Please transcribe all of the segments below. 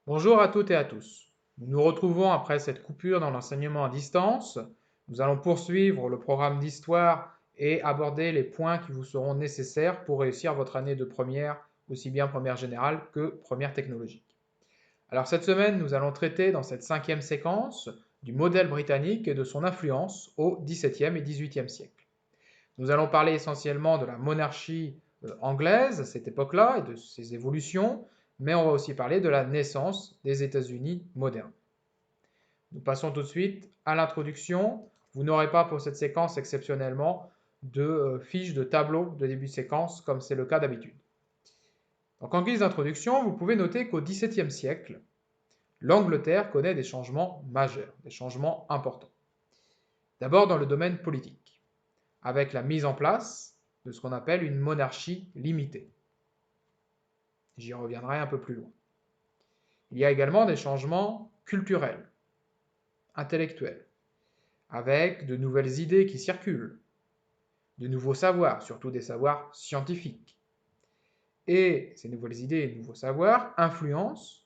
Bonjour à toutes et à tous. Nous nous retrouvons après cette coupure dans l'enseignement à distance. Nous allons poursuivre le programme d'histoire et aborder les points qui vous seront nécessaires pour réussir votre année de première, aussi bien première générale que première technologique. Alors cette semaine, nous allons traiter dans cette cinquième séquence du modèle britannique et de son influence au XVIIe et XVIIIe siècle. Nous allons parler essentiellement de la monarchie anglaise à cette époque-là et de ses évolutions, mais on va aussi parler de la naissance des États-Unis modernes. Nous passons tout de suite à l'introduction. Vous n'aurez pas pour cette séquence exceptionnellement de fiches de tableau de début de séquence comme c'est le cas d'habitude. Donc en guise d'introduction, vous pouvez noter qu'au XVIIe siècle, l'Angleterre connaît des changements majeurs, des changements importants. D'abord dans le domaine politique, avec la mise en place de ce qu'on appelle une monarchie limitée. J'y reviendrai un peu plus loin. Il y a également des changements culturels, intellectuels, avec de nouvelles idées qui circulent, de nouveaux savoirs, surtout des savoirs scientifiques. Et ces nouvelles idées et nouveaux savoirs influencent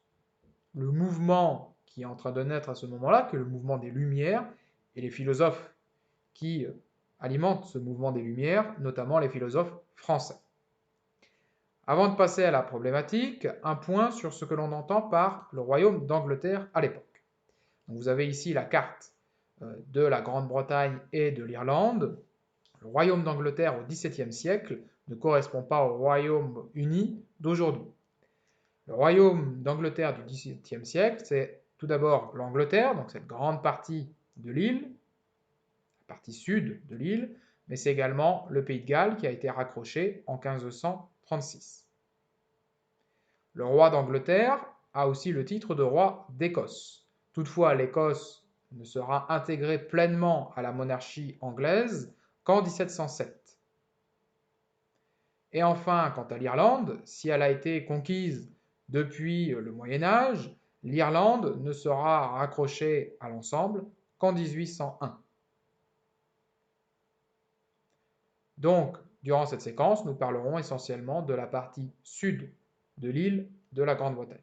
le mouvement qui est en train de naître à ce moment-là, que est le mouvement des Lumières, et les philosophes qui alimentent ce mouvement des Lumières, notamment les philosophes français. Avant de passer à la problématique, un point sur ce que l'on entend par le royaume d'Angleterre à l'époque. Vous avez ici la carte de la Grande-Bretagne et de l'Irlande. Le royaume d'Angleterre au XVIIe siècle ne correspond pas au Royaume-Uni d'aujourd'hui. Le royaume d'Angleterre du XVIIe siècle, c'est tout d'abord l'Angleterre, donc cette grande partie de l'île, la partie sud de l'île, mais c'est également le Pays de Galles qui a été raccroché en 1536. Le roi d'Angleterre a aussi le titre de roi d'Écosse. Toutefois, l'Écosse ne sera intégrée pleinement à la monarchie anglaise qu'en 1707. Et enfin, quant à l'Irlande, si elle a été conquise depuis le Moyen Âge, l'Irlande ne sera raccrochée à l'ensemble qu'en 1801. Donc, durant cette séquence, nous parlerons essentiellement de la partie sud de l'île de la Grande-Bretagne.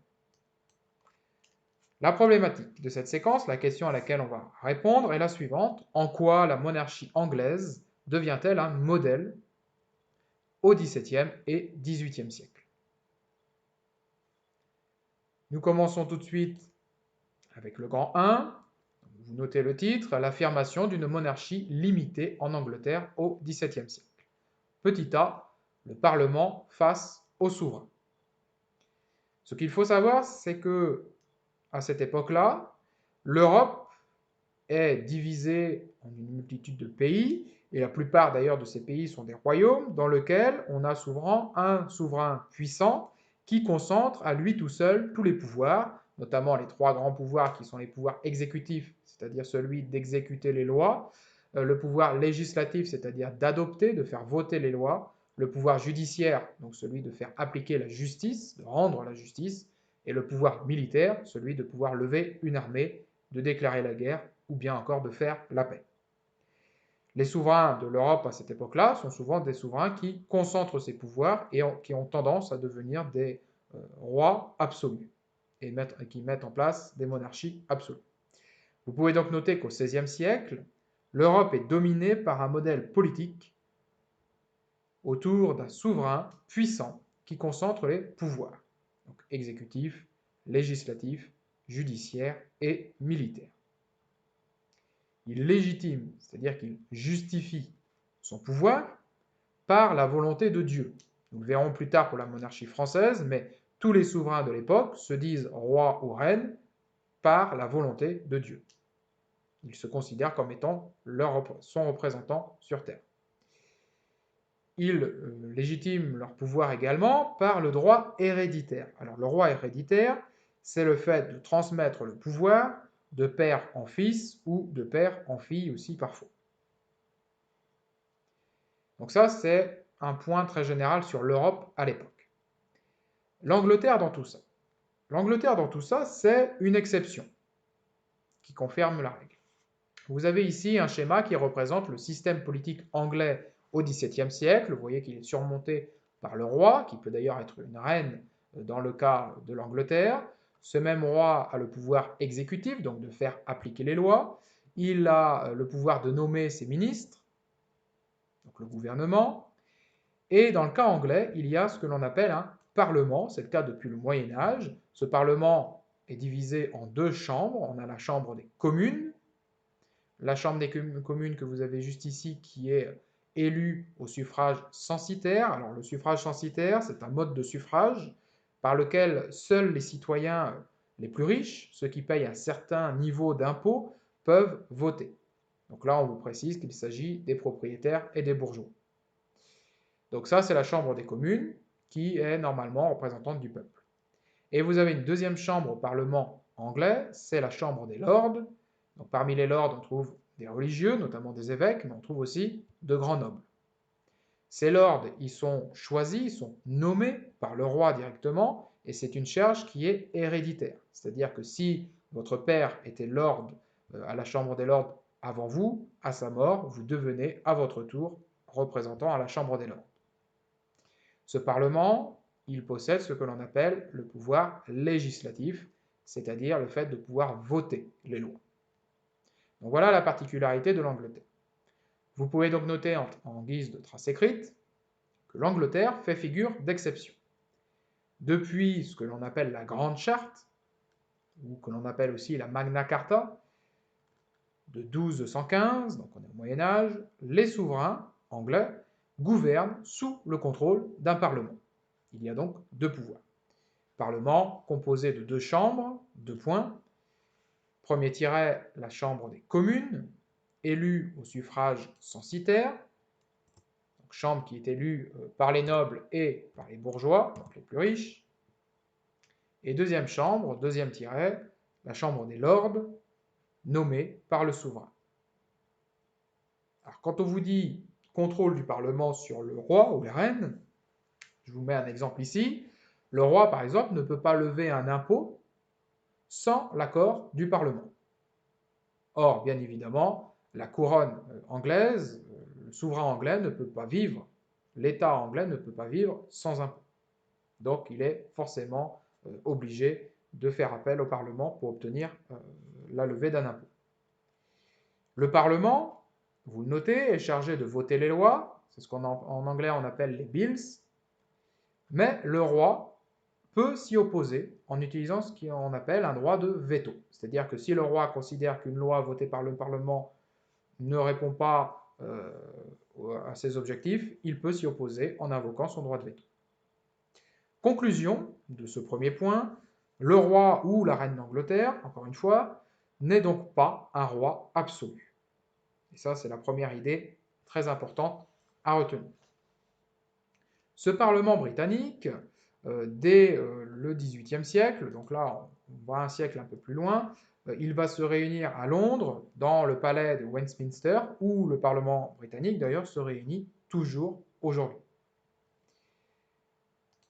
La problématique de cette séquence, la question à laquelle on va répondre, est la suivante. En quoi la monarchie anglaise devient-elle un modèle au XVIIe et XVIIIe siècle? Nous commençons tout de suite avec le grand 1. Vous notez le titre, l'affirmation d'une monarchie limitée en Angleterre au XVIIe siècle. Petit a, le Parlement face au souverain. Ce qu'il faut savoir, c'est que à cette époque-là, l'Europe est divisée en une multitude de pays, et la plupart d'ailleurs de ces pays sont des royaumes dans lesquels on a souvent un souverain puissant qui concentre à lui tout seul tous les pouvoirs, notamment les trois grands pouvoirs qui sont les pouvoirs exécutifs, c'est-à-dire celui d'exécuter les lois, le pouvoir législatif, c'est-à-dire d'adopter, de faire voter les lois, le pouvoir judiciaire, donc celui de faire appliquer la justice, de rendre la justice, et le pouvoir militaire, celui de pouvoir lever une armée, de déclarer la guerre ou bien encore de faire la paix. Les souverains de l'Europe à cette époque-là sont souvent des souverains qui concentrent ces pouvoirs et qui ont tendance à devenir des rois absolus et qui mettent en place des monarchies absolues. Vous pouvez donc noter qu'au XVIe siècle, l'Europe est dominée par un modèle politique autour d'un souverain puissant qui concentre les pouvoirs, donc exécutif, législatif, judiciaire et militaire. Il légitime, c'est-à-dire qu'il justifie son pouvoir par la volonté de Dieu. Nous le verrons plus tard pour la monarchie française, mais tous les souverains de l'époque se disent roi ou reine par la volonté de Dieu. Ils se considèrent comme étant son représentant sur terre. Ils légitiment leur pouvoir également par le droit héréditaire. Alors le droit héréditaire, c'est le fait de transmettre le pouvoir de père en fils ou de père en fille aussi parfois. Donc ça, c'est un point très général sur l'Europe à l'époque. L'Angleterre dans tout ça. L'Angleterre dans tout ça, c'est une exception qui confirme la règle. Vous avez ici un schéma qui représente le système politique anglais au XVIIe siècle. Vous voyez qu'il est surmonté par le roi, qui peut d'ailleurs être une reine dans le cas de l'Angleterre. Ce même roi a le pouvoir exécutif, donc de faire appliquer les lois. Il a le pouvoir de nommer ses ministres, donc le gouvernement. Et dans le cas anglais, il y a ce que l'on appelle un parlement, c'est le cas depuis le Moyen Âge. Ce parlement est divisé en deux chambres. On a la chambre des communes, la chambre des communes que vous avez juste ici qui est élue au suffrage censitaire. Alors le suffrage censitaire, c'est un mode de suffrage par lequel seuls les citoyens les plus riches, ceux qui payent un certain niveau d'impôt, peuvent voter. Donc là, on vous précise qu'il s'agit des propriétaires et des bourgeois. Donc ça, c'est la chambre des communes qui est normalement représentante du peuple. Et vous avez une deuxième chambre au Parlement anglais, c'est la chambre des lords. Donc parmi les lords, on trouve des religieux, notamment des évêques, mais on trouve aussi de grands nobles. Ces lords, ils sont choisis, ils sont nommés par le roi directement, et c'est une charge qui est héréditaire. C'est-à-dire que si votre père était lord à la chambre des lords avant vous, à sa mort, vous devenez à votre tour représentant à la chambre des lords. Ce Parlement, il possède ce que l'on appelle le pouvoir législatif, c'est-à-dire le fait de pouvoir voter les lois. Donc voilà la particularité de l'Angleterre. Vous pouvez donc noter en guise de trace écrite que l'Angleterre fait figure d'exception. Depuis ce que l'on appelle la Grande Charte, ou que l'on appelle aussi la Magna Carta, de 1215, donc on est au Moyen Âge, les souverains anglais gouvernent sous le contrôle d'un Parlement. Il y a donc deux pouvoirs. Parlement composé de deux chambres, deux points. Premier tiret, la chambre des communes, élue au suffrage censitaire, donc chambre qui est élue par les nobles et par les bourgeois, donc les plus riches. Et deuxième chambre, deuxième tiret, la chambre des lords, nommée par le souverain. Alors quand on vous dit contrôle du Parlement sur le roi ou la reine, je vous mets un exemple ici, le roi par exemple ne peut pas lever un impôt sans l'accord du Parlement. Or, bien évidemment, la couronne anglaise, le souverain anglais ne peut pas vivre, l'État anglais ne peut pas vivre sans impôt. Donc il est forcément obligé de faire appel au Parlement pour obtenir la levée d'un impôt. Le Parlement, vous le notez, est chargé de voter les lois, c'est ce qu'en anglais on appelle les bills, mais le roi peut s'y opposer en utilisant ce qu'on appelle un droit de veto. C'est-à-dire que si le roi considère qu'une loi votée par le Parlement ne répond pas à ses objectifs, il peut s'y opposer en invoquant son droit de veto. Conclusion de ce premier point, le roi ou la reine d'Angleterre, encore une fois, n'est donc pas un roi absolu. Et ça, c'est la première idée très importante à retenir. Ce Parlement britannique, dès le XVIIIe siècle, donc là on va un siècle un peu plus loin, il va se réunir à Londres, dans le palais de Westminster, où le Parlement britannique d'ailleurs se réunit toujours aujourd'hui.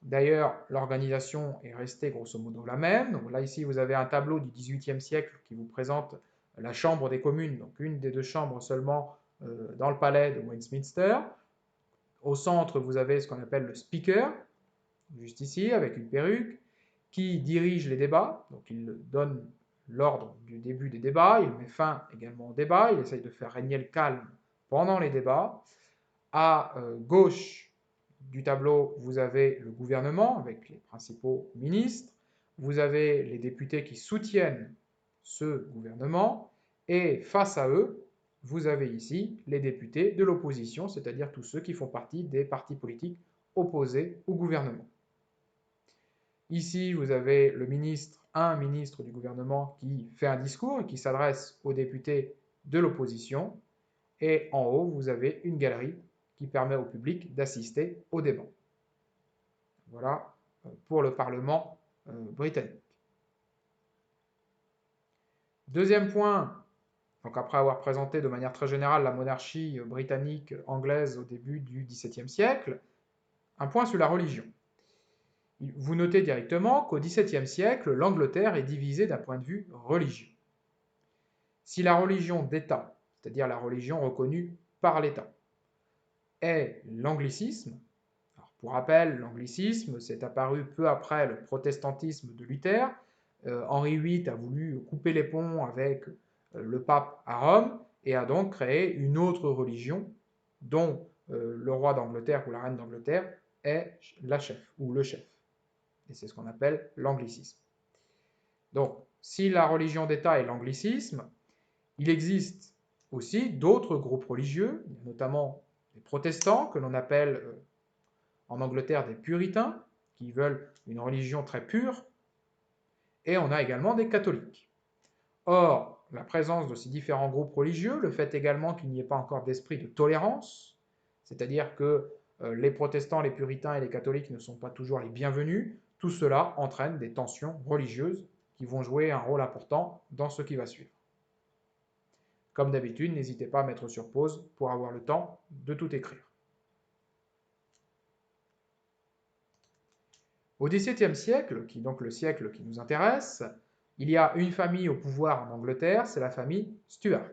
D'ailleurs, l'organisation est restée grosso modo la même. Donc là, ici, vous avez un tableau du XVIIIe siècle qui vous présente la Chambre des communes, donc une des deux chambres seulement dans le palais de Westminster. Au centre, vous avez ce qu'on appelle le speaker, juste ici, avec une perruque, qui dirige les débats. Donc il donne l'ordre du début des débats, il met fin également au débat, il essaye de faire régner le calme pendant les débats. À gauche du tableau, vous avez le gouvernement avec les principaux ministres, vous avez les députés qui soutiennent ce gouvernement, et face à eux, vous avez ici les députés de l'opposition, c'est-à-dire tous ceux qui font partie des partis politiques opposés au gouvernement. Ici, vous avez un ministre du gouvernement qui fait un discours et qui s'adresse aux députés de l'opposition, et en haut, vous avez une galerie qui permet au public d'assister au débat. Voilà pour le Parlement britannique. Deuxième point, donc après avoir présenté de manière très générale la monarchie britannique anglaise au début du XVIIe siècle, un point sur la religion. Vous notez directement qu'au XVIIe siècle, l'Angleterre est divisée d'un point de vue religieux. Si la religion d'État, c'est-à-dire la religion reconnue par l'État, est l'anglicisme, pour rappel, l'anglicisme s'est apparu peu après le protestantisme de Luther, Henri VIII a voulu couper les ponts avec le pape à Rome et a donc créé une autre religion dont le roi d'Angleterre ou la reine d'Angleterre est la chef ou le chef. Et c'est ce qu'on appelle l'anglicisme. Donc, si la religion d'État est l'anglicisme, il existe aussi d'autres groupes religieux, notamment les protestants, que l'on appelle en Angleterre des puritains, qui veulent une religion très pure, et on a également des catholiques. Or, la présence de ces différents groupes religieux, le fait également qu'il n'y ait pas encore d'esprit de tolérance, c'est-à-dire que les protestants, les puritains et les catholiques ne sont pas toujours les bienvenus, tout cela entraîne des tensions religieuses qui vont jouer un rôle important dans ce qui va suivre. Comme d'habitude, n'hésitez pas à mettre sur pause pour avoir le temps de tout écrire. Au XVIIe siècle, qui est donc le siècle qui nous intéresse, il y a une famille au pouvoir en Angleterre, c'est la famille Stuart,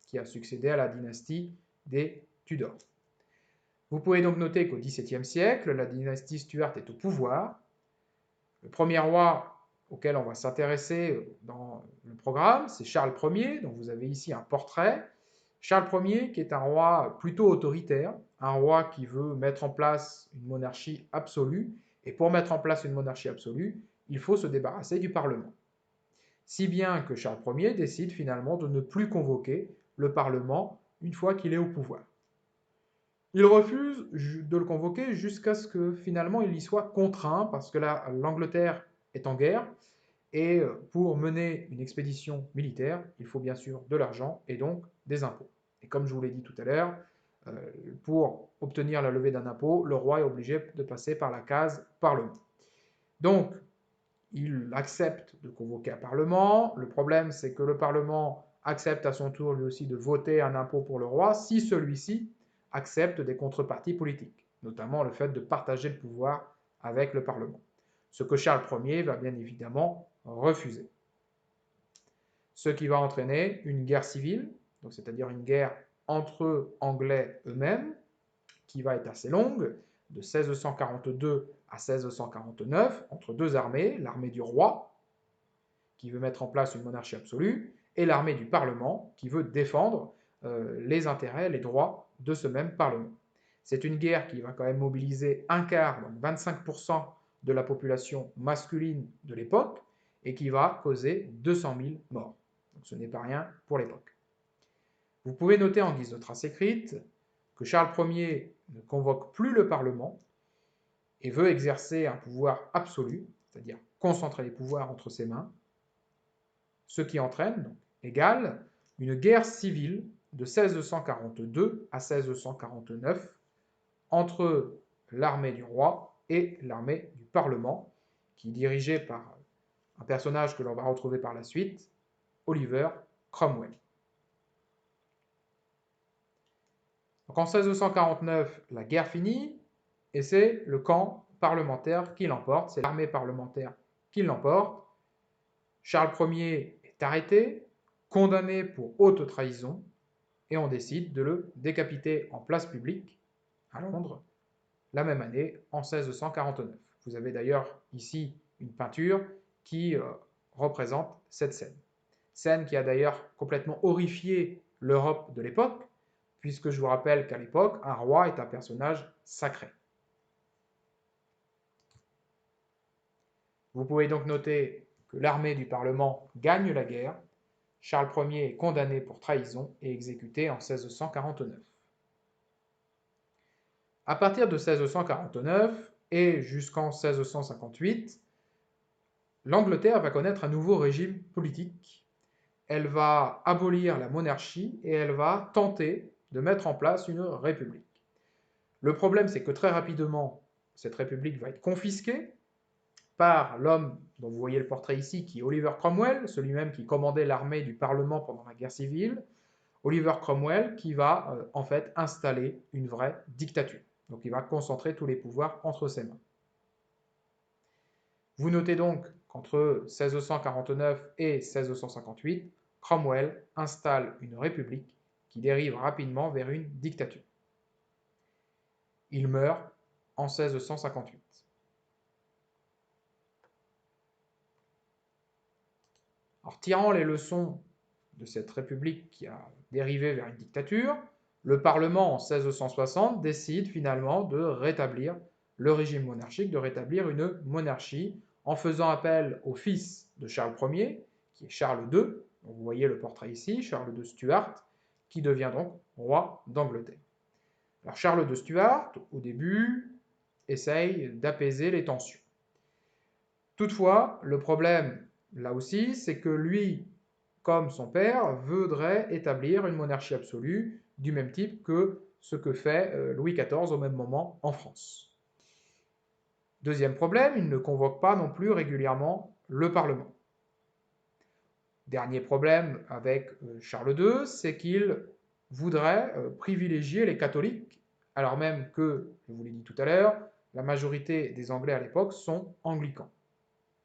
qui a succédé à la dynastie des Tudors. Vous pouvez donc noter qu'au XVIIe siècle, la dynastie Stuart est au pouvoir. Le premier roi auquel on va s'intéresser dans le programme, c'est Charles Ier, donc vous avez ici un portrait. Charles Ier qui est un roi plutôt autoritaire, un roi qui veut mettre en place une monarchie absolue, et pour mettre en place une monarchie absolue, il faut se débarrasser du Parlement. Si bien que Charles Ier décide finalement de ne plus convoquer le Parlement une fois qu'il est au pouvoir. Il refuse de le convoquer jusqu'à ce que finalement il y soit contraint, parce que l'Angleterre est en guerre, et pour mener une expédition militaire, il faut bien sûr de l'argent et donc des impôts. Et comme je vous l'ai dit tout à l'heure, pour obtenir la levée d'un impôt, le roi est obligé de passer par la case Parlement. Donc, il accepte de convoquer un Parlement. Le problème, c'est que le Parlement accepte à son tour lui aussi de voter un impôt pour le roi si celui-ci accepte des contreparties politiques, notamment le fait de partager le pouvoir avec le Parlement. Ce que Charles Ier va bien évidemment refuser. Ce qui va entraîner une guerre civile, c'est-à-dire une guerre entre Anglais eux-mêmes, qui va être assez longue, de 1642 à 1649, entre deux armées, l'armée du roi, qui veut mettre en place une monarchie absolue, et l'armée du Parlement, qui veut défendre les intérêts, les droits de ce même Parlement. C'est une guerre qui va quand même mobiliser un quart, donc 25% de la population masculine de l'époque, et qui va causer 200 000 morts. Donc ce n'est pas rien pour l'époque. Vous pouvez noter en guise de trace écrite que Charles Ier ne convoque plus le Parlement et veut exercer un pouvoir absolu, c'est-à-dire concentrer les pouvoirs entre ses mains, ce qui entraîne, donc, égale, une guerre civile de 1642 à 1649 entre l'armée du roi et l'armée du Parlement, qui est dirigée par un personnage que l'on va retrouver par la suite, Oliver Cromwell. Donc en 1649, la guerre finit, et c'est le camp parlementaire qui l'emporte, c'est l'armée parlementaire qui l'emporte. Charles Ier est arrêté, condamné pour haute trahison, et on décide de le décapiter en place publique à Londres, la même année, en 1649. Vous avez d'ailleurs ici une peinture qui représente cette scène. Scène qui a d'ailleurs complètement horrifié l'Europe de l'époque, puisque je vous rappelle qu'à l'époque, un roi est un personnage sacré. Vous pouvez donc noter que l'armée du Parlement gagne la guerre. Charles Ier est condamné pour trahison et exécuté en 1649. À partir de 1649 et jusqu'en 1658, l'Angleterre va connaître un nouveau régime politique. Elle va abolir la monarchie et elle va tenter de mettre en place une république. Le problème, c'est que très rapidement, cette république va être confisquée par l'homme dont vous voyez le portrait ici, qui est Oliver Cromwell, celui-même qui commandait l'armée du Parlement pendant la guerre civile. Oliver Cromwell qui va en fait installer une vraie dictature. Donc il va concentrer tous les pouvoirs entre ses mains. Vous notez donc qu'entre 1649 et 1658, Cromwell installe une république qui dérive rapidement vers une dictature. Il meurt en 1658. Alors, tirant les leçons de cette république qui a dérivé vers une dictature, le Parlement en 1660 décide finalement de rétablir le régime monarchique, de rétablir une monarchie en faisant appel au fils de Charles Ier, qui est Charles II, donc vous voyez le portrait ici, Charles de Stuart, qui devient donc roi d'Angleterre. Alors Charles de Stuart, au début, essaye d'apaiser les tensions. Toutefois, le problème, là aussi, c'est que lui, comme son père, voudrait établir une monarchie absolue du même type que ce que fait Louis XIV au même moment en France. Deuxième problème, il ne convoque pas non plus régulièrement le Parlement. Dernier problème avec Charles II, c'est qu'il voudrait privilégier les catholiques, alors même que, je vous l'ai dit tout à l'heure, la majorité des Anglais à l'époque sont anglicans.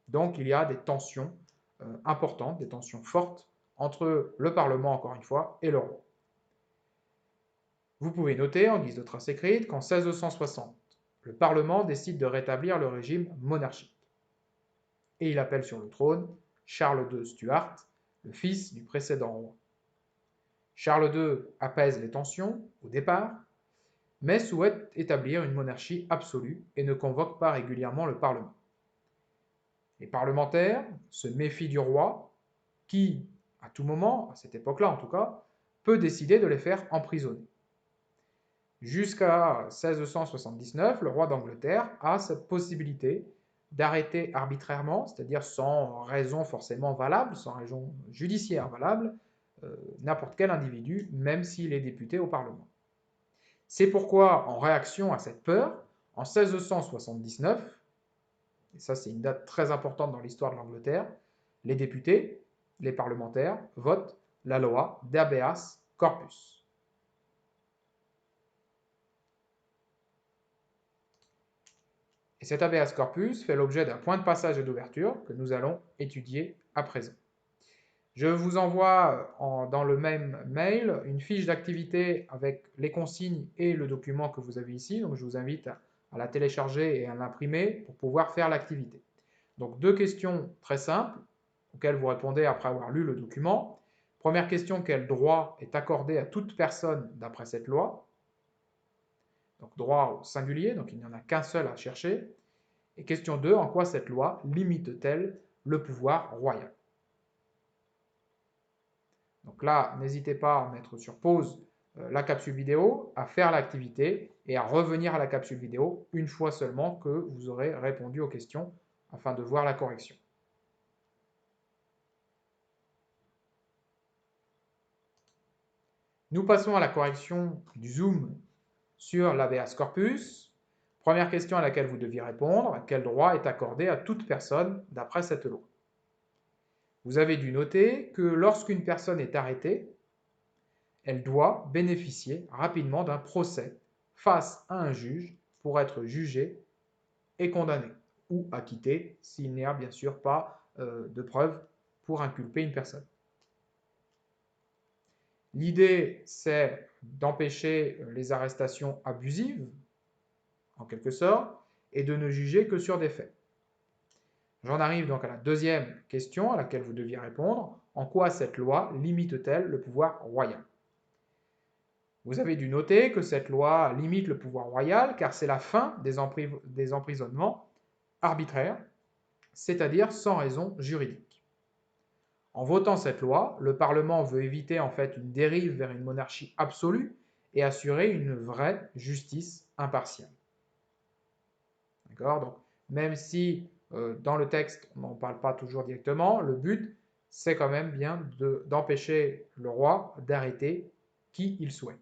Donc il y a des tensions importantes, des tensions fortes entre le Parlement, encore une fois, et le roi. Vous pouvez noter, en guise de trace écrite, qu'en 1660, le Parlement décide de rétablir le régime monarchique. Et il appelle sur le trône Charles II Stuart, le fils du précédent roi. Charles II apaise les tensions au départ, mais souhaite établir une monarchie absolue et ne convoque pas régulièrement le Parlement. Les parlementaires se méfient du roi, qui, à tout moment, à cette époque-là en tout cas, peut décider de les faire emprisonner. Jusqu'à 1679, le roi d'Angleterre a cette possibilité d'arrêter arbitrairement, c'est-à-dire sans raison forcément valable, sans raison judiciaire valable, n'importe quel individu, même s'il est député au Parlement. C'est pourquoi, en réaction à cette peur, en 1679, et ça c'est une date très importante dans l'histoire de l'Angleterre, les députés, les parlementaires, votent la loi d'habeas corpus. Et cet habeas corpus fait l'objet d'un point de passage et d'ouverture que nous allons étudier à présent. Je vous envoie dans le même mail une fiche d'activité avec les consignes et le document que vous avez ici, donc je vous invite à la télécharger et à l'imprimer pour pouvoir faire l'activité. Donc deux questions très simples auxquelles vous répondez après avoir lu le document. Première question, quel droit est accordé à toute personne d'après cette loi? Donc droit au singulier, donc il n'y en a qu'un seul à chercher. Et question 2, en quoi cette loi limite-t-elle le pouvoir royal? Donc là, n'hésitez pas à mettre sur pause la capsule vidéo, à faire l'activité et à revenir à la capsule vidéo une fois seulement que vous aurez répondu aux questions afin de voir la correction. Nous passons à la correction du zoom sur l'habeas corpus. Première question à laquelle vous deviez répondre, quel droit est accordé à toute personne d'après cette loi? Vous avez dû noter que lorsqu'une personne est arrêtée, elle doit bénéficier rapidement d'un procès face à un juge pour être jugée et condamnée, ou acquittée s'il n'y a bien sûr pas de preuves pour inculper une personne. L'idée, c'est d'empêcher les arrestations abusives, en quelque sorte, et de ne juger que sur des faits. J'en arrive donc à la deuxième question à laquelle vous deviez répondre. En quoi cette loi limite-t-elle le pouvoir royal? Vous avez dû noter que cette loi limite le pouvoir royal car c'est la fin des emprisonnements arbitraires, c'est-à-dire sans raison juridique. En votant cette loi, le Parlement veut éviter en fait une dérive vers une monarchie absolue et assurer une vraie justice impartiale. D'accord? Donc, même si dans le texte on n'en parle pas toujours directement, le but c'est quand même bien d'empêcher le roi d'arrêter qui il souhaite.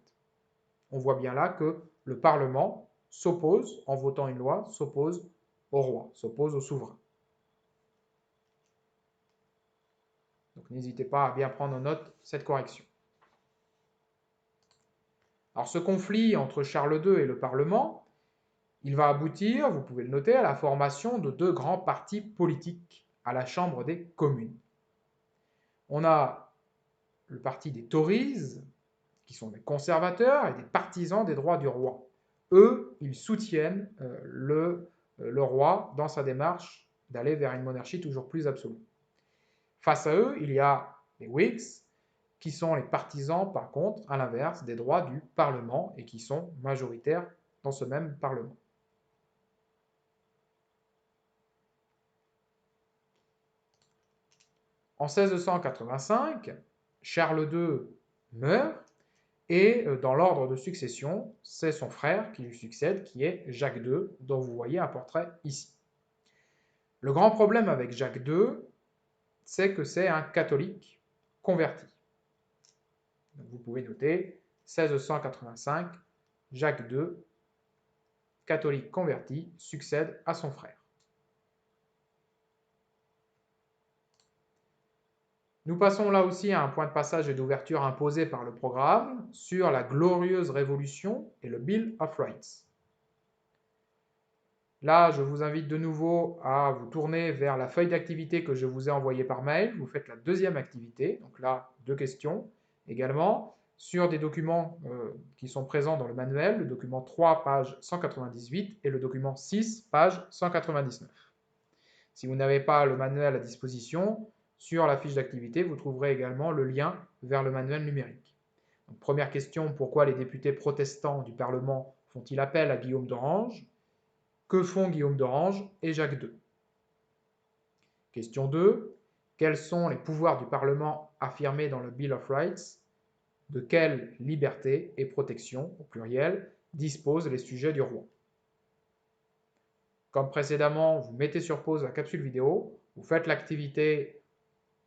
On voit bien là que le Parlement s'oppose, en votant une loi, s'oppose au roi, s'oppose au souverain. Donc n'hésitez pas à bien prendre en note cette correction. Alors ce conflit entre Charles II et le Parlement, il va aboutir, vous pouvez le noter, à la formation de deux grands partis politiques à la Chambre des communes. On a le parti des Tories, qui sont des conservateurs et des partisans des droits du roi. Eux, ils soutiennent le roi dans sa démarche d'aller vers une monarchie toujours plus absolue. Face à eux, il y a les Whigs, qui sont les partisans, par contre, à l'inverse, des droits du Parlement et qui sont majoritaires dans ce même Parlement. En 1685, Charles II meurt et dans l'ordre de succession, c'est son frère qui lui succède, qui est Jacques II, dont vous voyez un portrait ici. Le grand problème avec Jacques II, c'est que c'est un catholique converti. Donc vous pouvez noter 1685, Jacques II, catholique converti, succède à son frère. Nous passons là aussi à un point de passage et d'ouverture imposé par le programme sur la Glorieuse Révolution et le Bill of Rights. Là, je vous invite de nouveau à vous tourner vers la feuille d'activité que je vous ai envoyée par mail. Vous faites la deuxième activité, donc là, 2 questions également, sur des documents qui sont présents dans le manuel, le document 3, page 198, et le document 6, page 199. Si vous n'avez pas le manuel à disposition, sur la fiche d'activité, vous trouverez également le lien vers le manuel numérique. Donc, première question, pourquoi les députés protestants du Parlement font-ils appel à Guillaume d'Orange? Que font Guillaume d'Orange et Jacques II? Question 2. Quels sont les pouvoirs du Parlement affirmés dans le Bill of Rights? De quelles libertés et protections, au pluriel, disposent les sujets du roi? Comme précédemment, vous mettez sur pause la capsule vidéo, vous faites l'activité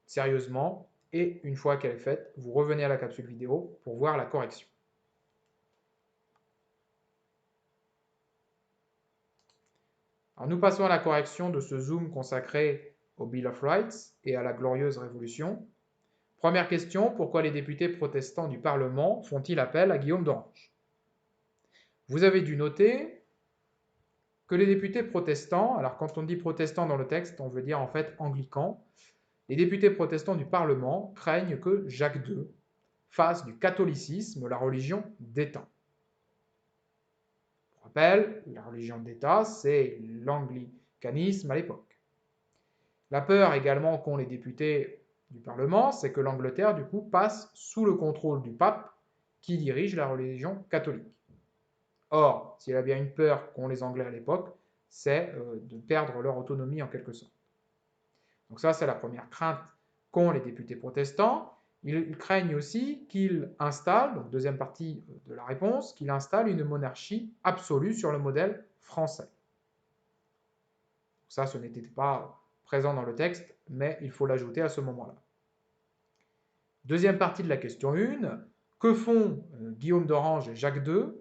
sérieusement, et une fois qu'elle est faite, vous revenez à la capsule vidéo pour voir la correction. Alors nous passons à la correction de ce zoom consacré au Bill of Rights et à la Glorieuse Révolution. Première question, pourquoi les députés protestants du Parlement font-ils appel à Guillaume d'Orange? Vous avez dû noter que les députés protestants, alors quand on dit protestants dans le texte, on veut dire en fait anglicans, les députés protestants du Parlement craignent que Jacques II fasse du catholicisme la religion d'État. Pour rappel, la religion d'État, c'est l'anglicanisme à l'époque. La peur également qu'ont les députés du Parlement, c'est que l'Angleterre, du coup, passe sous le contrôle du pape qui dirige la religion catholique. Or, s'il y a bien une peur qu'ont les Anglais à l'époque, c'est de perdre leur autonomie en quelque sorte. Donc ça, c'est la première crainte qu'ont les députés protestants. Ils craignent aussi qu'il installe, donc deuxième partie de la réponse, qu'il installe une monarchie absolue sur le modèle français. Ça, ce n'était pas présent dans le texte, mais il faut l'ajouter à ce moment-là. Deuxième partie de la question 1, que font Guillaume d'Orange et Jacques II?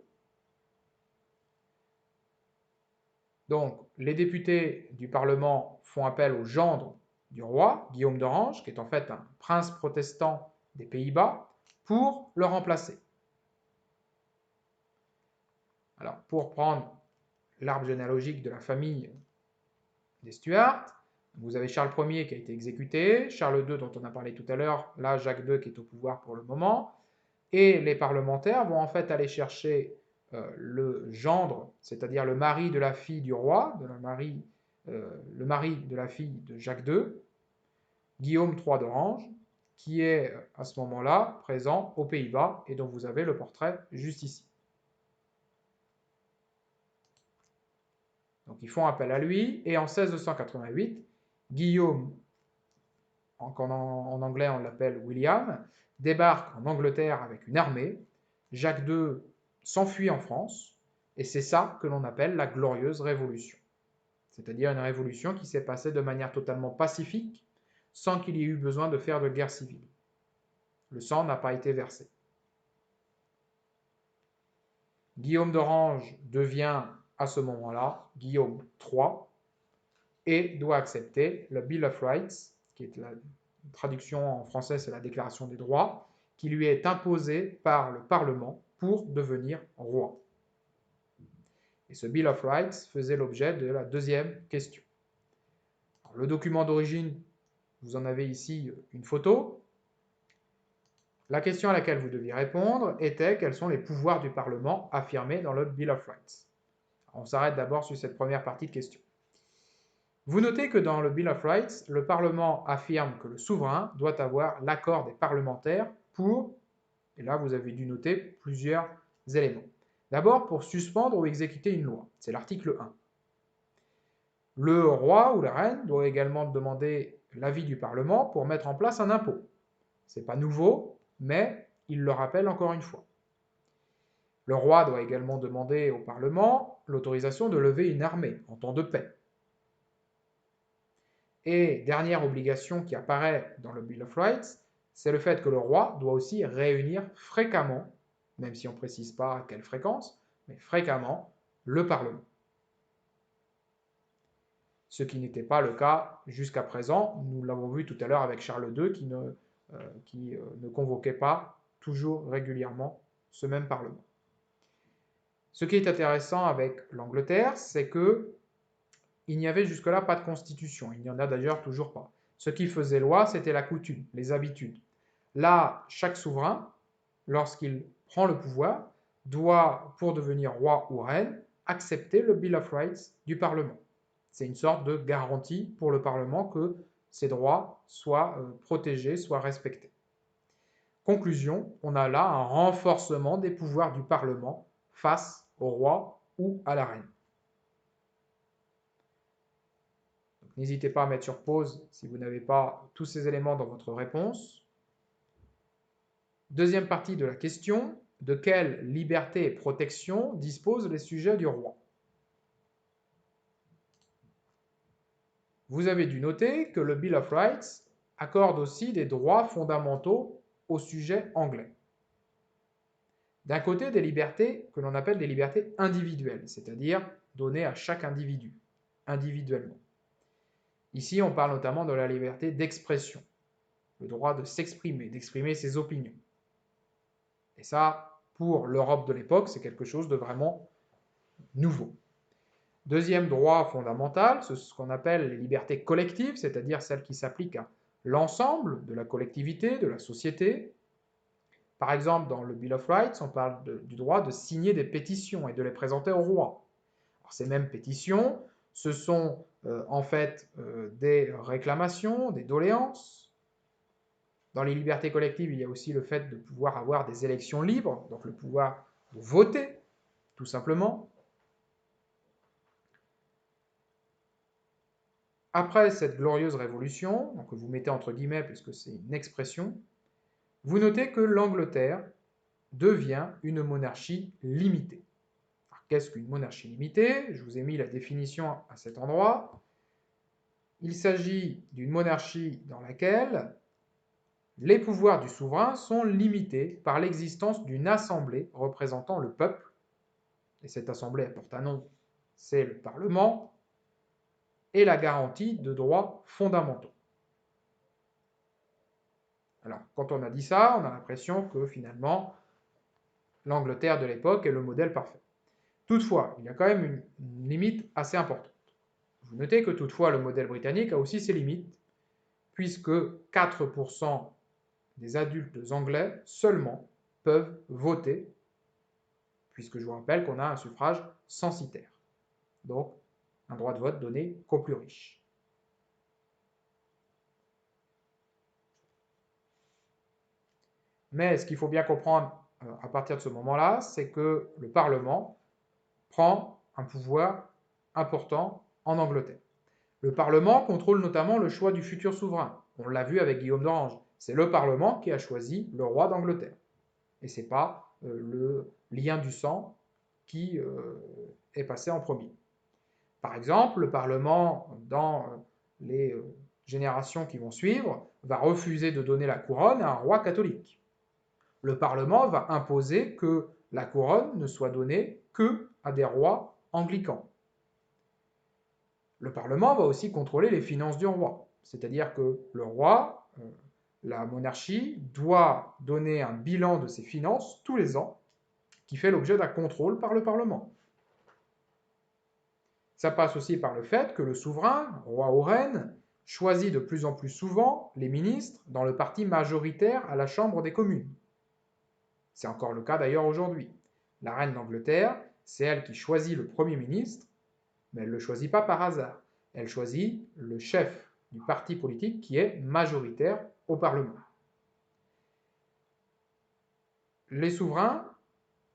Donc, les députés du Parlement font appel au gendre du roi, Guillaume d'Orange, qui est en fait un prince protestant des Pays-Bas, pour le remplacer. Alors, pour prendre l'arbre généalogique de la famille des Stuarts, vous avez Charles Ier qui a été exécuté, Charles II dont on a parlé tout à l'heure, là Jacques II qui est au pouvoir pour le moment, et les parlementaires vont en fait aller chercher le gendre, c'est-à-dire le mari de la fille du roi, le mari de la fille de Jacques II, Guillaume III d'Orange, qui est à ce moment-là présent aux Pays-Bas et dont vous avez le portrait juste ici. Donc ils font appel à lui, et en 1688, Guillaume, en anglais on l'appelle William, débarque en Angleterre avec une armée, Jacques II s'enfuit en France, et c'est ça que l'on appelle la Glorieuse Révolution. C'est-à-dire une révolution qui s'est passée de manière totalement pacifique, sans qu'il y ait eu besoin de faire de guerre civile. Le sang n'a pas été versé. Guillaume d'Orange devient à ce moment-là Guillaume III et doit accepter le Bill of Rights, qui est la traduction en français, c'est la Déclaration des droits, qui lui est imposée par le Parlement pour devenir roi. Et ce Bill of Rights faisait l'objet de la deuxième question. Alors, le document d'origine, vous en avez ici une photo. La question à laquelle vous deviez répondre était quels sont les pouvoirs du Parlement affirmés dans le Bill of Rights. On s'arrête d'abord sur cette première partie de question. Vous notez que dans le Bill of Rights, le Parlement affirme que le souverain doit avoir l'accord des parlementaires pour, et là vous avez dû noter plusieurs éléments. D'abord, pour suspendre ou exécuter une loi, c'est l'article 1. Le roi ou la reine doit également demander l'avis du Parlement pour mettre en place un impôt. Ce n'est pas nouveau, mais il le rappelle encore une fois. Le roi doit également demander au Parlement l'autorisation de lever une armée en temps de paix. Et dernière obligation qui apparaît dans le Bill of Rights, c'est le fait que le roi doit aussi réunir fréquemment, même si on ne précise pas à quelle fréquence, mais fréquemment, le Parlement. Ce qui n'était pas le cas jusqu'à présent. Nous l'avons vu tout à l'heure avec Charles II qui ne convoquait pas toujours régulièrement ce même Parlement. Ce qui est intéressant avec l'Angleterre, c'est que il n'y avait jusque-là pas de constitution, il n'y en a d'ailleurs toujours pas. Ce qui faisait loi, c'était la coutume, les habitudes. Là, chaque souverain, lorsqu'il prend le pouvoir, doit, pour devenir roi ou reine, accepter le Bill of Rights du Parlement. C'est une sorte de garantie pour le Parlement que ses droits soient protégés, soient respectés. Conclusion, on a là un renforcement des pouvoirs du Parlement face au roi ou à la reine. N'hésitez pas à mettre sur pause si vous n'avez pas tous ces éléments dans votre réponse. Deuxième partie de la question, de quelle liberté et protection disposent les sujets du roi? Vous avez dû noter que le Bill of Rights accorde aussi des droits fondamentaux aux sujets anglais. D'un côté, des libertés que l'on appelle des libertés individuelles, c'est-à-dire données à chaque individu, individuellement. Ici, on parle notamment de la liberté d'expression, le droit de s'exprimer, d'exprimer ses opinions. Et ça, pour l'Europe de l'époque, c'est quelque chose de vraiment nouveau. Deuxième droit fondamental, c'est ce qu'on appelle les libertés collectives, c'est-à-dire celles qui s'appliquent à l'ensemble de la collectivité, de la société. Par exemple, dans le Bill of Rights, on parle du droit de signer des pétitions et de les présenter au roi. Alors, ces mêmes pétitions, ce sont en fait des réclamations, des doléances. Dans les libertés collectives, il y a aussi le fait de pouvoir avoir des élections libres, donc le pouvoir de voter, tout simplement. Après cette glorieuse révolution, donc que vous mettez entre guillemets puisque c'est une expression, vous notez que l'Angleterre devient une monarchie limitée. Qu'est-ce qu'une monarchie limitée? Je vous ai mis la définition à cet endroit. Il s'agit d'une monarchie dans laquelle les pouvoirs du souverain sont limités par l'existence d'une assemblée représentant le peuple, et cette assemblée porte un nom, c'est le Parlement, et la garantie de droits fondamentaux. Alors, quand on a dit ça, on a l'impression que finalement, l'Angleterre de l'époque est le modèle parfait. Toutefois, il y a quand même une limite assez importante. Vous notez que toutefois, le modèle britannique a aussi ses limites, puisque 4% des adultes anglais seulement peuvent voter, puisque je vous rappelle qu'on a un suffrage censitaire. Donc, un droit de vote donné qu'aux plus riches. Mais ce qu'il faut bien comprendre à partir de ce moment-là, c'est que le Parlement prend un pouvoir important en Angleterre. Le Parlement contrôle notamment le choix du futur souverain. On l'a vu avec Guillaume d'Orange. C'est le Parlement qui a choisi le roi d'Angleterre. Et ce n'est pas le lien du sang qui est passé en premier. Par exemple, le Parlement, dans les générations qui vont suivre, va refuser de donner la couronne à un roi catholique. Le Parlement va imposer que la couronne ne soit donnée que à des rois anglicans. Le Parlement va aussi contrôler les finances du roi, c'est-à-dire que le roi, la monarchie, doit donner un bilan de ses finances tous les ans, qui fait l'objet d'un contrôle par le Parlement. Ça passe aussi par le fait que le souverain, roi ou reine, choisit de plus en plus souvent les ministres dans le parti majoritaire à la Chambre des communes. C'est encore le cas d'ailleurs aujourd'hui. La reine d'Angleterre, c'est elle qui choisit le Premier ministre, mais elle ne le choisit pas par hasard. Elle choisit le chef du parti politique qui est majoritaire au Parlement. Les souverains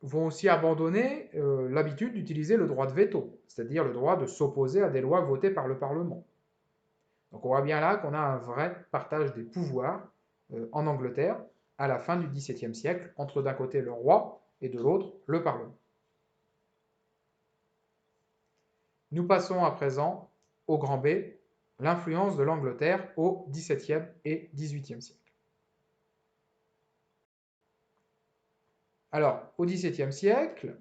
vont aussi abandonner l'habitude d'utiliser le droit de veto, c'est-à-dire le droit de s'opposer à des lois votées par le Parlement. Donc on voit bien là qu'on a un vrai partage des pouvoirs en Angleterre à la fin du XVIIe siècle, entre d'un côté le roi et de l'autre le Parlement. Nous passons à présent au grand B, l'influence de l'Angleterre au XVIIe et XVIIIe siècle. Alors, au XVIIe siècle,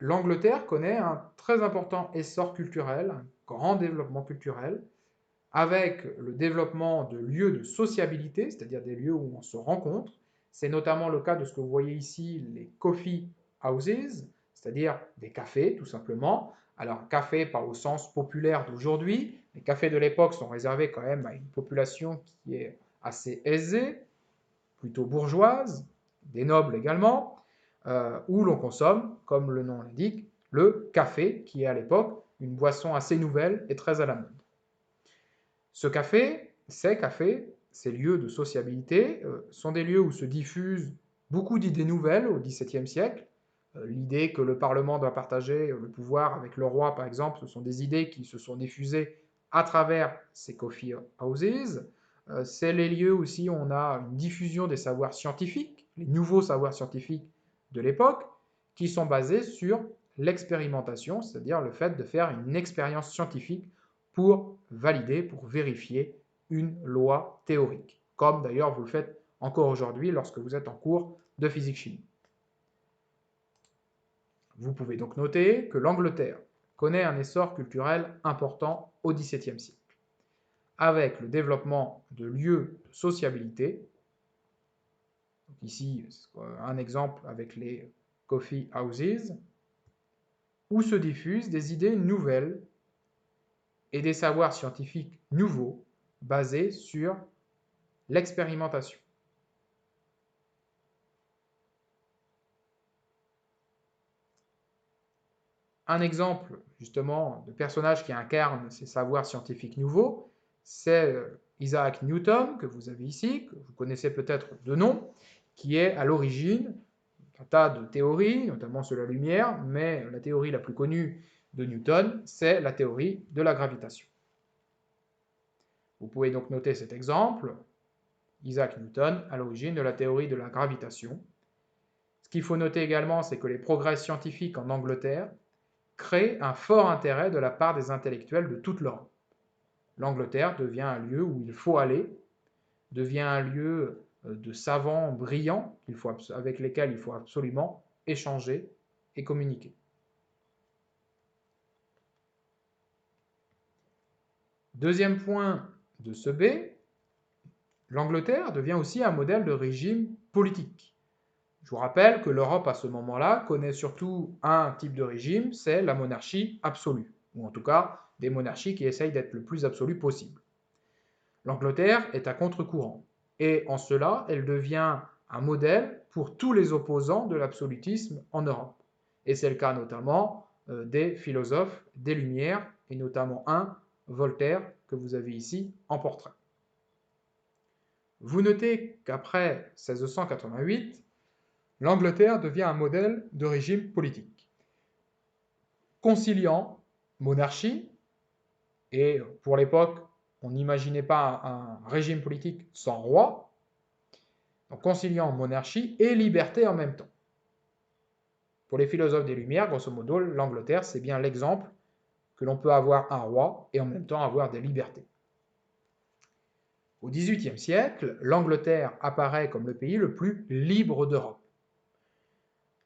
l'Angleterre connaît un très important essor culturel, un grand développement culturel, avec le développement de lieux de sociabilité, c'est-à-dire des lieux où on se rencontre. C'est notamment le cas de ce que vous voyez ici, les coffee houses, c'est-à-dire des cafés, tout simplement. Alors, café, pas au sens populaire d'aujourd'hui. Les cafés de l'époque sont réservés quand même à une population qui est assez aisée, plutôt bourgeoise, des nobles également, où l'on consomme, comme le nom l'indique, le café, qui est à l'époque une boisson assez nouvelle et très à la mode. Ces cafés, ces lieux de sociabilité, sont des lieux où se diffusent beaucoup d'idées nouvelles au XVIIe siècle. L'idée que le Parlement doit partager le pouvoir avec le roi, par exemple, ce sont des idées qui se sont diffusées à travers ces coffee houses. C'est les lieux aussi où on a une diffusion des savoirs scientifiques, les nouveaux savoirs scientifiques de l'époque, qui sont basés sur l'expérimentation, c'est-à-dire le fait de faire une expérience scientifique pour valider, pour vérifier une loi théorique, comme d'ailleurs vous le faites encore aujourd'hui lorsque vous êtes en cours de physique-chimie. Vous pouvez donc noter que l'Angleterre connaît un essor culturel important au XVIIe siècle, avec le développement de lieux de sociabilité. Donc ici, un exemple avec les coffee houses, où se diffusent des idées nouvelles et des savoirs scientifiques nouveaux basés sur l'expérimentation. Un exemple justement de personnage qui incarne ces savoirs scientifiques nouveaux, c'est Isaac Newton, que vous avez ici, que vous connaissez peut-être de nom, qui est à l'origine d'un tas de théories, notamment sur la lumière, mais la théorie la plus connue de Newton, c'est la théorie de la gravitation. Vous pouvez donc noter cet exemple, Isaac Newton, à l'origine de la théorie de la gravitation. Ce qu'il faut noter également, c'est que les progrès scientifiques en Angleterre créent un fort intérêt de la part des intellectuels de toute l'Europe. L'Angleterre devient un lieu où il faut aller, devient un lieu de savants brillants avec lesquels il faut absolument échanger et communiquer. Deuxième point de ce B, l'Angleterre devient aussi un modèle de régime politique. Je vous rappelle que l'Europe à ce moment-là connaît surtout un type de régime, c'est la monarchie absolue, ou en tout cas des monarchies qui essayent d'être le plus absolue possible. L'Angleterre est à contre-courant, et en cela, elle devient un modèle pour tous les opposants de l'absolutisme en Europe. Et c'est le cas notamment des philosophes des Lumières, et notamment un, Voltaire, que vous avez ici en portrait. Vous notez qu'après 1688, l'Angleterre devient un modèle de régime politique, conciliant monarchie, et pour l'époque, on n'imaginait pas un régime politique sans roi, donc conciliant monarchie et liberté en même temps. Pour les philosophes des Lumières, grosso modo, l'Angleterre, c'est bien l'exemple que l'on peut avoir un roi et en même temps avoir des libertés. Au XVIIIe siècle, l'Angleterre apparaît comme le pays le plus libre d'Europe.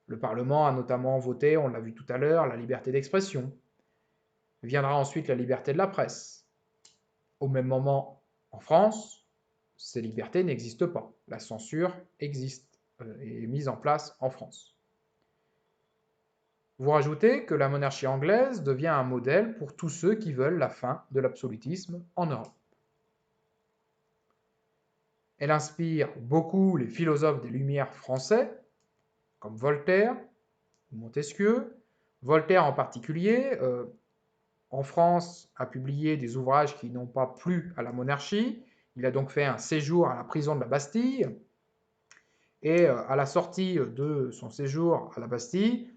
Le Parlement a notamment voté, on l'a vu tout à l'heure, la liberté d'expression. Viendra ensuite la liberté de la presse. Au même moment, en France, ces libertés n'existent pas. La censure existe et est mise en place en France. Vous rajoutez que la monarchie anglaise devient un modèle pour tous ceux qui veulent la fin de l'absolutisme en Europe. Elle inspire beaucoup les philosophes des Lumières français, comme Voltaire ou Montesquieu. Voltaire en particulier en France, a publié des ouvrages qui n'ont pas plu à la monarchie. Il a donc fait un séjour à la prison de la Bastille. Et à la sortie de son séjour à la Bastille,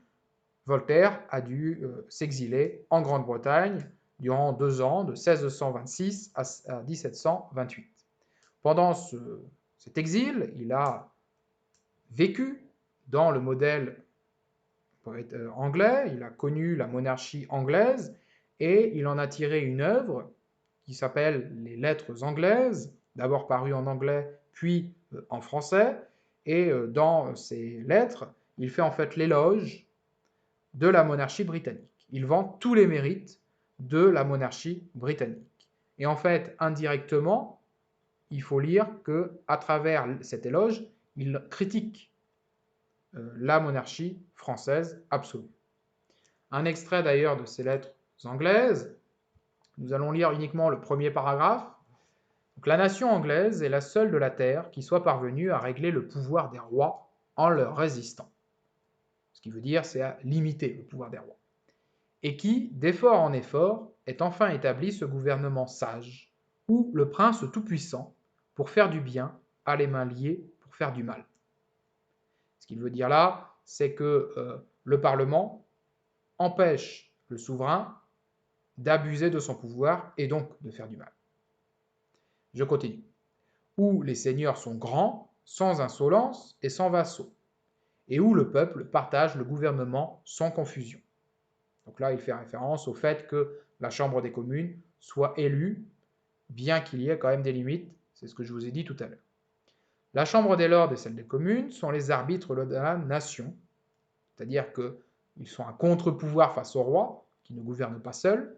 Voltaire a dû s'exiler en Grande-Bretagne durant 2 ans, de 1626 à 1728. Pendant cet exil, il a vécu dans le modèle anglais, il a connu la monarchie anglaise, et il en a tiré une œuvre qui s'appelle Les Lettres anglaises, d'abord parue en anglais, puis en français, et dans ces lettres, il fait en fait l'éloge de la monarchie britannique. Il vend tous les mérites de la monarchie britannique. Et en fait, indirectement, il faut lire que, à travers cet éloge, il critique la monarchie française absolue. Un extrait d'ailleurs de ces lettres anglaises, nous allons lire uniquement le premier paragraphe. Donc, la nation anglaise est la seule de la terre qui soit parvenue à régler le pouvoir des rois en leur résistant. Ce qui veut dire, c'est à limiter le pouvoir des rois. Et qui, d'effort en effort, est enfin établi ce gouvernement sage, où le prince tout-puissant, pour faire du bien, a les mains liées pour faire du mal. Ce qu'il veut dire là, c'est que le Parlement empêche le souverain d'abuser de son pouvoir et donc de faire du mal. Je continue. Où les seigneurs sont grands, sans insolence et sans vassaux, et où le peuple partage le gouvernement sans confusion. Donc là, il fait référence au fait que la Chambre des communes soit élue, bien qu'il y ait quand même des limites, c'est ce que je vous ai dit tout à l'heure. La Chambre des lords et celle des communes sont les arbitres de la nation, c'est-à-dire qu'ils sont un contre-pouvoir face au roi, qui ne gouverne pas seul.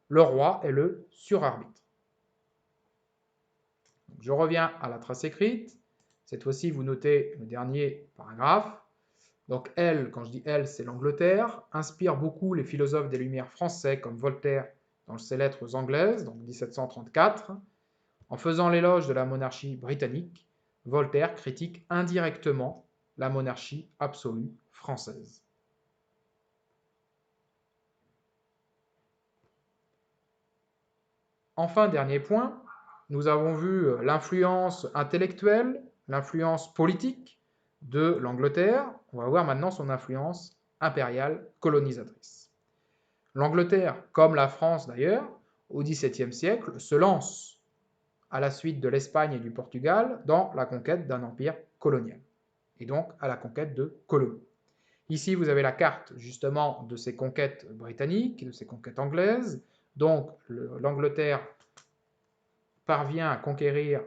Le roi est le surarbitre. Je reviens à la trace écrite. Cette fois-ci, vous notez le dernier paragraphe. Donc elle, quand je dis elle, c'est l'Angleterre, inspire beaucoup les philosophes des Lumières français comme Voltaire dans ses lettres anglaises, donc 1734. En faisant l'éloge de la monarchie britannique, Voltaire critique indirectement la monarchie absolue française. Enfin, dernier point, nous avons vu l'influence intellectuelle, l'influence politique de l'Angleterre. On va voir maintenant son influence impériale colonisatrice. L'Angleterre, comme la France d'ailleurs, au XVIIe siècle, se lance à la suite de l'Espagne et du Portugal dans la conquête d'un empire colonial, et donc à la conquête de colonies. Ici, vous avez la carte justement de ces conquêtes britanniques, de ces conquêtes anglaises. Donc l'Angleterre parvient à conquérir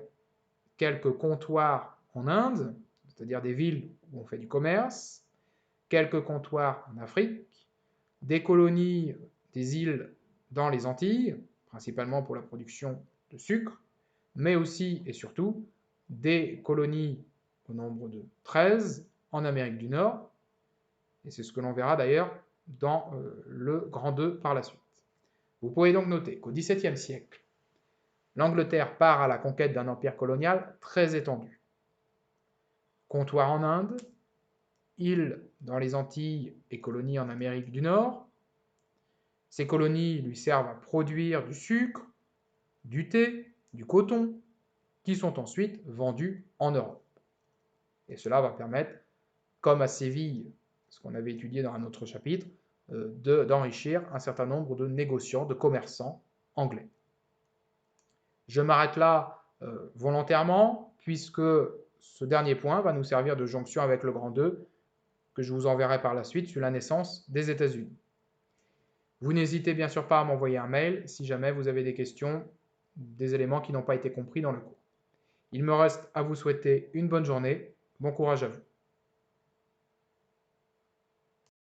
quelques comptoirs en Inde, c'est-à-dire des villes où on fait du commerce, quelques comptoirs en Afrique, des colonies, des îles dans les Antilles, principalement pour la production de sucre, mais aussi et surtout des colonies au nombre de 13 en Amérique du Nord, et c'est ce que l'on verra d'ailleurs dans le Grand 2 par la suite. Vous pouvez donc noter qu'au XVIIe siècle, l'Angleterre part à la conquête d'un empire colonial très étendu. Comptoir en Inde, îles dans les Antilles et colonies en Amérique du Nord. Ces colonies lui servent à produire du sucre, du thé, du coton, qui sont ensuite vendus en Europe. Et cela va permettre, comme à Séville, ce qu'on avait étudié dans un autre chapitre, d'enrichir un certain nombre de négociants, de commerçants anglais. Je m'arrête là volontairement, puisque ce dernier point va nous servir de jonction avec le grand 2, que je vous enverrai par la suite sur la naissance des États-Unis. Vous n'hésitez bien sûr pas à m'envoyer un mail si jamais vous avez des questions, des éléments qui n'ont pas été compris dans le cours. Il me reste à vous souhaiter une bonne journée, bon courage à vous.